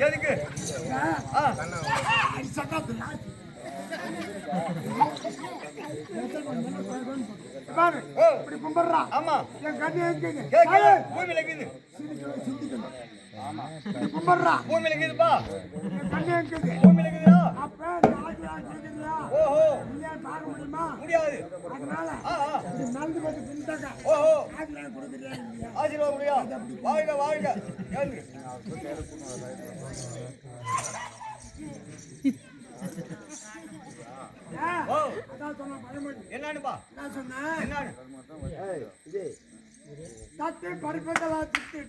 எதுக்கு ஆமா பூமியில இருக்குது பூமியில இருக்குதுப்பா பூமியில இருக்குதா ஓஹோ முடியாது ஓஹோ ஆசீர்வாதம் முடியா வாழ்க வாழ்க என்னன்னுப்பா என்னன்னு தட்டு பறிப்பதா திட்டு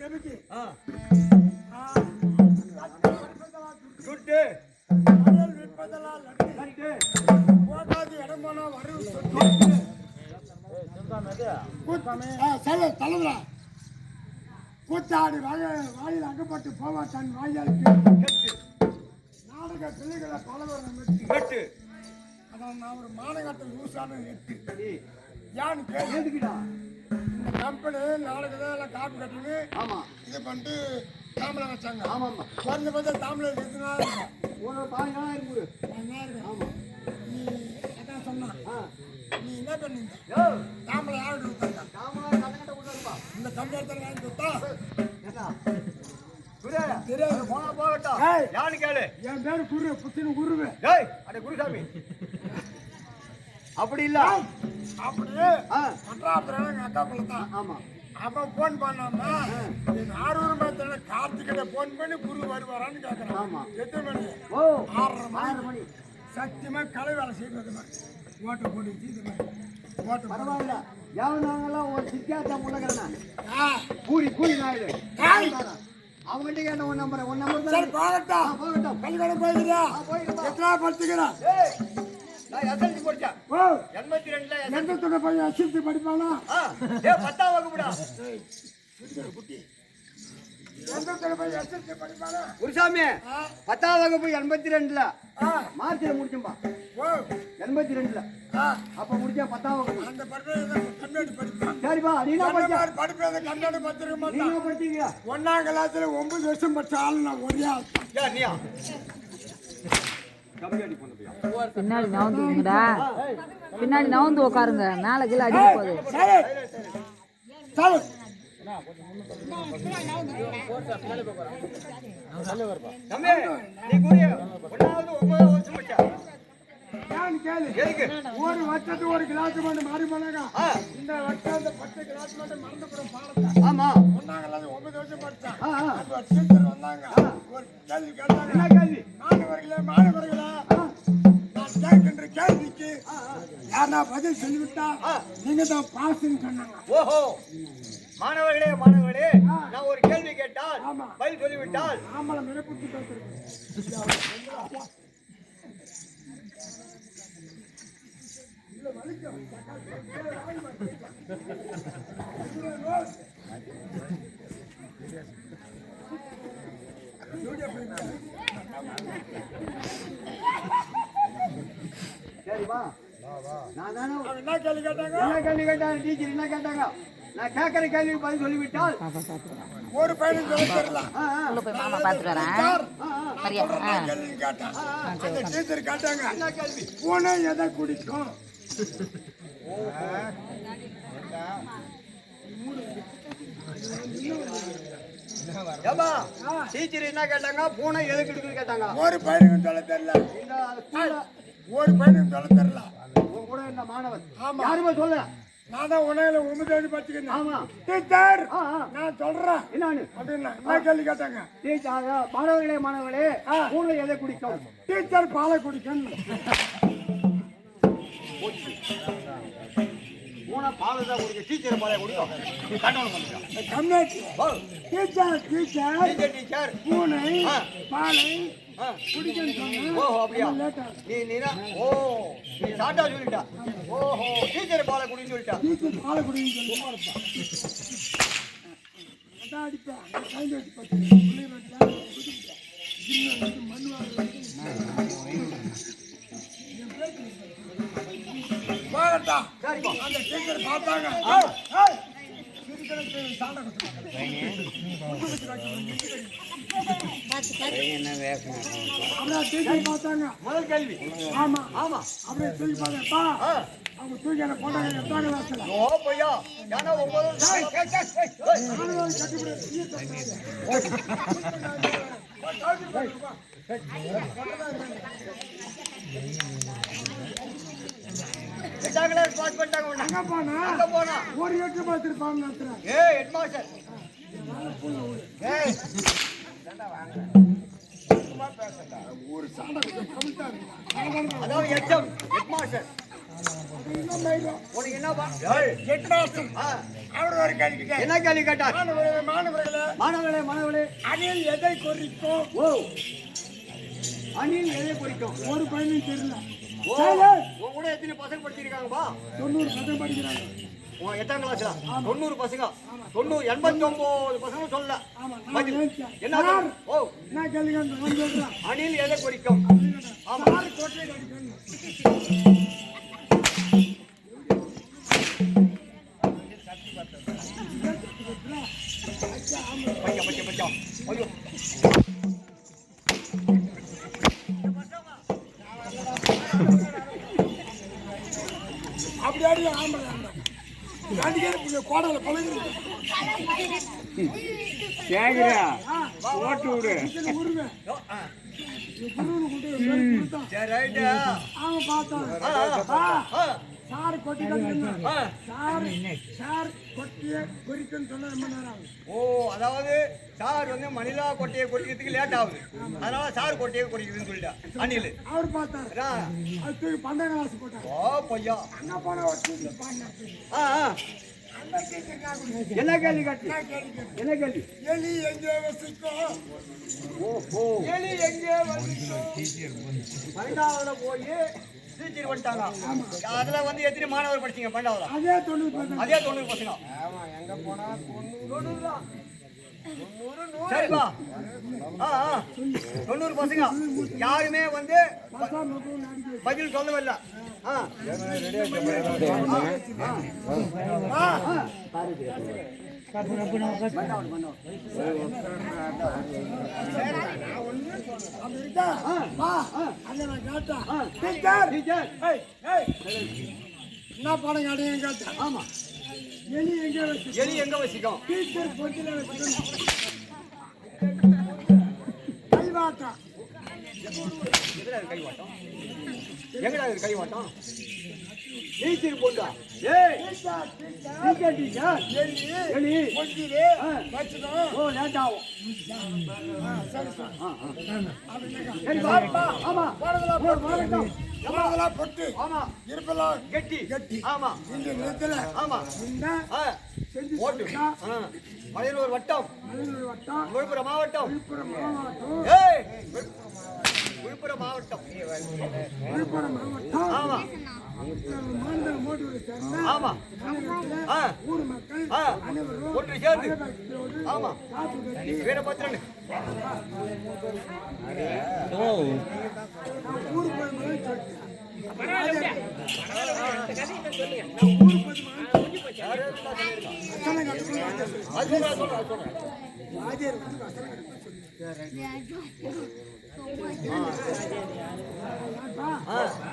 சுட்டு விற்பதெல்லாம் லட்டு போகாது இடம் போனா வரும் தலைவரா கூத்தாடி வாயில் அகப்பட்டு போவா தன் வாயால் நாடக பிள்ளைகளை பலவரம் வெட்டு அதான் நான் ஒரு மாநகரத்தில் லூசான நெட்டு யான்னு கேட்டுக்கிட்டா இந்த கம்பெனி நாடகதான் எல்லாம் காப்பி கட்டினு ஆமா இதை பண்ணிட்டு தாமலை வச்சாங்க ஆமா ஆமா குறைஞ்ச பட்சம் தாமலை இருக்குதுன்னா ஒரு 10,000 இருக்கு ஆமா நீ அதான் சொன்னான் நீ என்ன பண்ணீங்க தாமலை யாரு கொடுத்தாங்க தாமலை கட்டக்கட்ட கொடுத்தாருப்பா இந்த கம்பெனி வாங்கி கொடுத்தா தெரியாது போனா போகட்டும் யானு கேளு என் பேரு குரு புத்தினு குருவே ஏய் அட குருசாமி அப்படி இல்ல அப்படியே பட்டாபுரம் எங்க அக்கா பிள்ளை தான் ஆமா அப்ப போன் பண்ணாமா ஆரூர் மாத்திர கார்த்திகிட்ட போன் பண்ணி குரு வருவாரான்னு கேட்கறான் ஆமா எத்தனை மணி 6:30 மணி சத்தியமா கலை வேலை செய்யறது ஓட்ட போட்டு இது ஓட்ட பரவாயில்ல எவனாங்கெல்லாம் ஒரு சித்தியாத்தா முள்ளகிறனா கூலி கூலி நாயுடு அவங்ககிட்ட கேட்ட ஒன் நம்பர் சரி போகட்டும் பள்ளிக்கூடம் போயிருக்கியா எத்தனை படிச்சுக்கிறான் நான் எஸ்எல்சி படிச்சேன் 82ல எந்த பையன் எஸ்எல்சி படிப்பானா ஏய் 10ஆம் வகுப்புடா குட்டி எந்த பையன் எஸ்எல்சி படிப்பானா குருசாமி 10ஆம் வகுப்பு 82ல மார்ச்ல முடிச்சேன்பா 82ல அப்ப முடிச்சா 10ஆம் வகுப்பு அந்த பர்பே கண்ணாடி படிப்பான் சரிப்பா நீ என்ன படிச்ச படிப்பே கண்ணாடி பத்திர மாட்டா நீ படிச்சீங்க 1ஆம் கிளாஸ்ல 9 வருஷம் படிச்ச ஆளு நான் ஒரே ஆள் யா நீயா பின்னாடி நவுந்துங்கடா பின்னாடி நவுந்து உட்காருங்க மேல கீழே அடிக்க போகுது ஒரு வருஷத்துக்கு ஒரு கிளாஸ் மட்டும் மாறி போனாங்க இந்த வருஷம் அந்த 10 கிளாஸ் மட்டும் மறந்து கூட பாடல ஆமா 1ஆம் கிளாஸ் 9 வருஷம் படிச்சான் அந்த டீச்சர் வந்தாங்க ஒரு கேள்வி கேட்டாங்க என்ன கேள்வி மாணவர்களே நான் கேட்கின்ற கேள்விக்கு யாரா பதில் சொல்லிவிட்டா நீங்க தான் பாஸ்ன்னு சொன்னாங்க ஓஹோ மாணவர்களே நான் ஒரு கேள்வி கேட்டால் பதில் சொல்லிவிட்டால் ஆமால மிரப்புட்டு பேசுறேன் சரிவா நான் தானே என்ன கேள்வி கேட்டாங்க டீச்சர் என்ன கேட்டாங்க நான் கேட்கிற கேள்விக்கு பதில் சொல்லிவிட்டால் ஒரு பையனுக்கு சொல்ல தெரியல உள்ள போய் மாமா பார்த்துட்டு வரேன் கேள்வி கேட்டான் அந்த டீச்சர் கேட்டாங்க என்ன கேள்வி பூனை எதை குடிக்கும் ஏமா டீச்சர் என்ன கேட்டாங்க பூனை எதை குடிக்குன்னு கேட்டாங்க ஒரு பையனுக்கு சொல்ல தெரியல ஒரு பையனுக்கு சொல்ல தெரியல உன் கூட இந்த மாணவன் யாருமே சொல்ல நான் தான் உணவுல 9 படிச்சுக்கிறேன் ஆமா டீச்சர் நான் சொல்றேன் என்னன்னு அப்படின்னா என்ன கேள்வி கேட்டாங்க டீச்சர் மாணவர்களே பூனை எதை குடிக்கும் டீச்சர் பாலை குடிக்கும் பூனை பாலை தான் குடிக்கும் டீச்சர் பாலை குடிக்கும் டீச்சர் பூனை பாலை குடிக்கன்னு சொன்னா ஓஹோ அப்படியா நீ ஓ நீ சாட்டா சொல்லிட்டா ஓஹோ டீச்சர் பாலை குடின்னு சொல்லிட்டா டீச்சர் பாலை குடின்னு சொல்லிட்டா அதான் அடிப்பா கையில வச்சு பத்து போகட்டா அந்த டீச்சர் பார்த்தாங்க முதல் கேள்வி. ஆமா ஆமா அப்படியே தூக்கி பார்த்தா அவங்க தூக்கி என்ன போட்டாங்க எட்டாங்க வாசல ஓ பையா ஏன்னா எட்டாம் கிளாஸ் பாஸ் பண்ணிட்டாங்க. அங்க போனா ஒரு எட்டு பார்த்துருப்பாங்க நடத்துறேன். ஏய் ஹெட் மாஸ்டர் ஏய் ஒரு சாண்டை கமிட்டாரு. அதாவது எச்எம் ஹெட் மாஸ்டர் உனக்கு என்னப்பா ஹெட் மாஸ்டர் அவர் ஒரு கேள்வி கேட்டார். என்ன கேள்வி கேட்டார்? மாணவர்களே அணில் எதை குறிக்கும்? ஓ அணில் எதை குறிக்கும்? ஒரு பையனும் தெரியல. ஓ உன் கூட எத்தனை பசங்க படிச்சிருக்காங்கப்பா? 90 பசங்க படிக்கிறாங்க. உன் எட்டாம் கிளாஸ்ல 90 பசங்க 89 பசங்க சொல்ல என்ன ஓ என்ன கேள்வி கேட்டார்? அணில் எதை குறிக்கும்? ஆமா கோட்டை கடிக்கும். பச்சை பச்சை ஐயோ அப்படி ஆடி ஆம்பளை காண்டிகே கோடல பழகுது. கேக்குறியா? ஓட்டு விடு. உருவேன். சரி ரைட். அவன் பார்த்தான். சார் கொட்டி சார் கொட்டிய குறிக்குன்னு சொன்னா ரொம்ப நேரம் ஆகும். ஓ அதாவது சார் வந்து மணிலா கொட்டையை கொட்டிக்கிறதுக்கு லேட் ஆகுது, அதனால சார் கொட்டையை கொட்டிக்குதுன்னு சொல்லிட்டா அணில். அவர் பார்த்தாரு, அது தூக்கி 12ஆம் கிளாஸ் போட்டார். ஓ பொய்யா அங்க போன ஒரு டீச்சர் பாடினாரு. என்ன கேள்வி கேட்டு? என்ன கேள்வி? எலி எங்கே வசிக்கும்? ஓஹோ எலி எங்கே வசிக்கும்? 12ஆவதுல போய் டீச்சர் வந்துட்டாங்க. அதுல வந்து எத்தனை மாணவர் படிச்சீங்க 12ஆவதுல? அதே 90%. அதே 90 பசங்க. ஆமா, எங்க போனா 90 தான். 90 சரிப்பா. 90 பசங்க யாருமே வந்து பதில் சொல்லவே இல்லை. என்ன பாடம் கேட்டேன்? ஆமா, எலி எங்க வசிக்கும்? டீச்சர் பொட்டில வசிக்கும். கைவாட்டம். கைவாட்டம் எங்கடா இது? கைவாட்டம் டீச்சர் போட்டா. ஏய் டீச்சர் டீச்சர் எலி பொட்டிலே வச்சிடும். ஓ லேட் ஆகும். சரி சார். ஆமா எல்லாம் பொட்டு. ஆமா இருப்பெல்லாம் கெட்டி கெட்டி. ஆமா இந்த நேரத்துல ஆமா இந்த செஞ்சு ஓட்டு மலையனூர் வட்டம், மதுரை வட்டம், விழுப்புரம் மாவட்டம். விழுப்புரம் மாவட்டம், ஏய் விழுப்புரம் மாவட்டம். விழுப்புரம் மாவட்டம். ஆமா மாநில மோட்டூரை சேர்ந்த ஆமா ஊர் மக்கள் அனைவரும் ஒன்று சேர்ந்து பயபக்தியோடு ஆமா காப்பு கட்டி வீரபத்ரன் ஊர் போய் சொல்லிட்டேன். வாத்தியார் வந்து வசனம்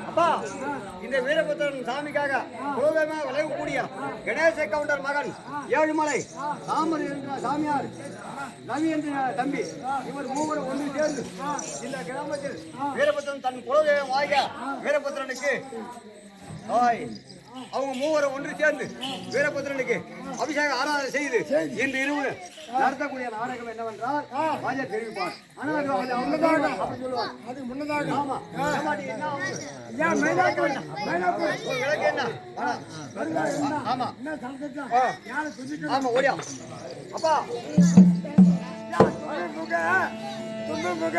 அப்பா இந்த வீரபத்ரன் சாமிக்காக குலதெய்வமாக விளையக்கூடிய கணேச கவுண்டர் மகன் ஏழுமலை சாமர் என்ற சாமியார் ரவி என்ற தம்பி இவர் மூவரும் ஒன்று சேர்ந்து இந்த கிராமத்தில் வீரபத்ரன் தன் குலதெய்வம் ஆகிய வீரபத்ரனுக்கு அவங்க மூவரும் ஒன்று சேர்ந்து வீரபத்ரனுக்கு அபிஷேக ஆராதனை செய்து இன்று இரவு நடத்தக்கூடிய நாடகம் என்னவென்றால் ராஜா தெரிவிப்பார். ஆனால் அப்படி சொல்லுவார். அது முன்னதாக ஆமா என்ன ஆமா என்ன சந்தா யாரை சொல்லிட்டு ஆமா ஓடியா அப்பா துண்டு முக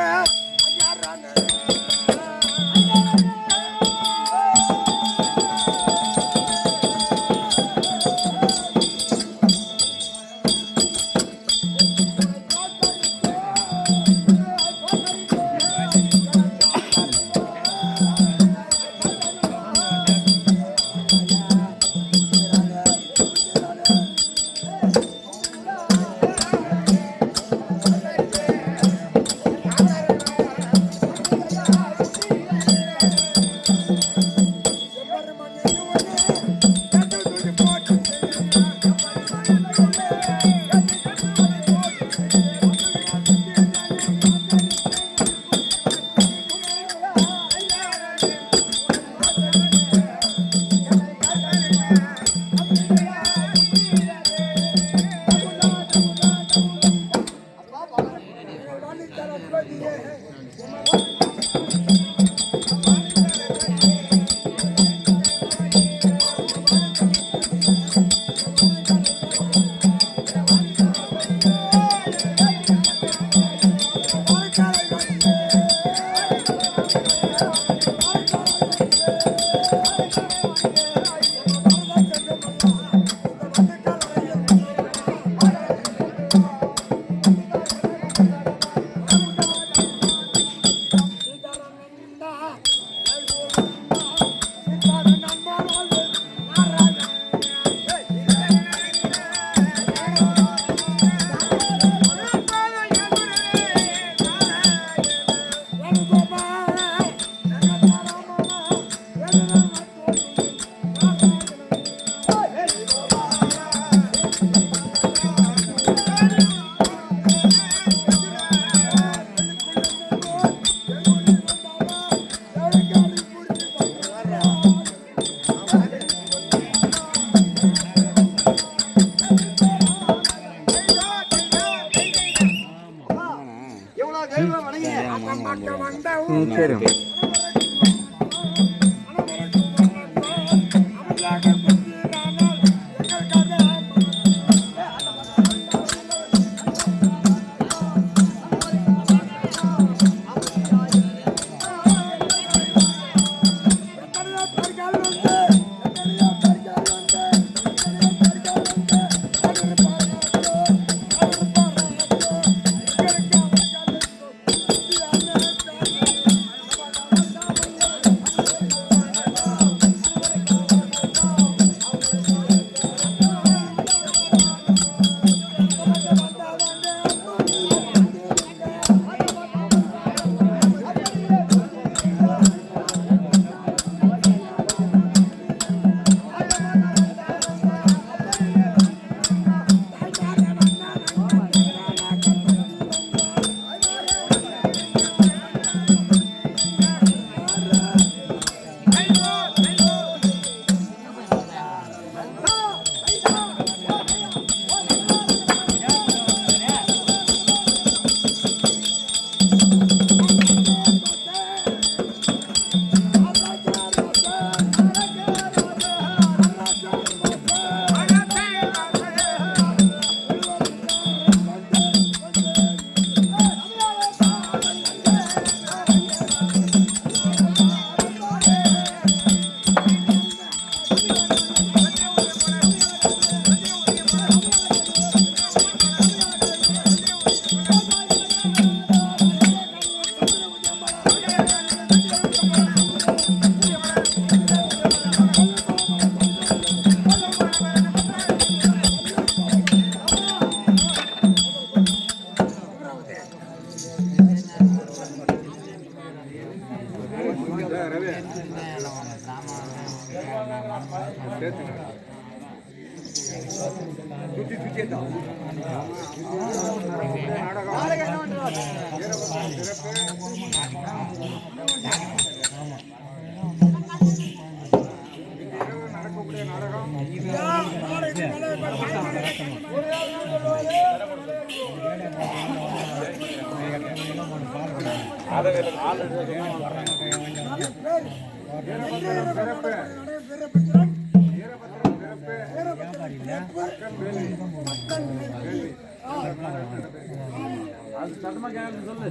சரி அது சட்டமா கேள்வி சொல்லு.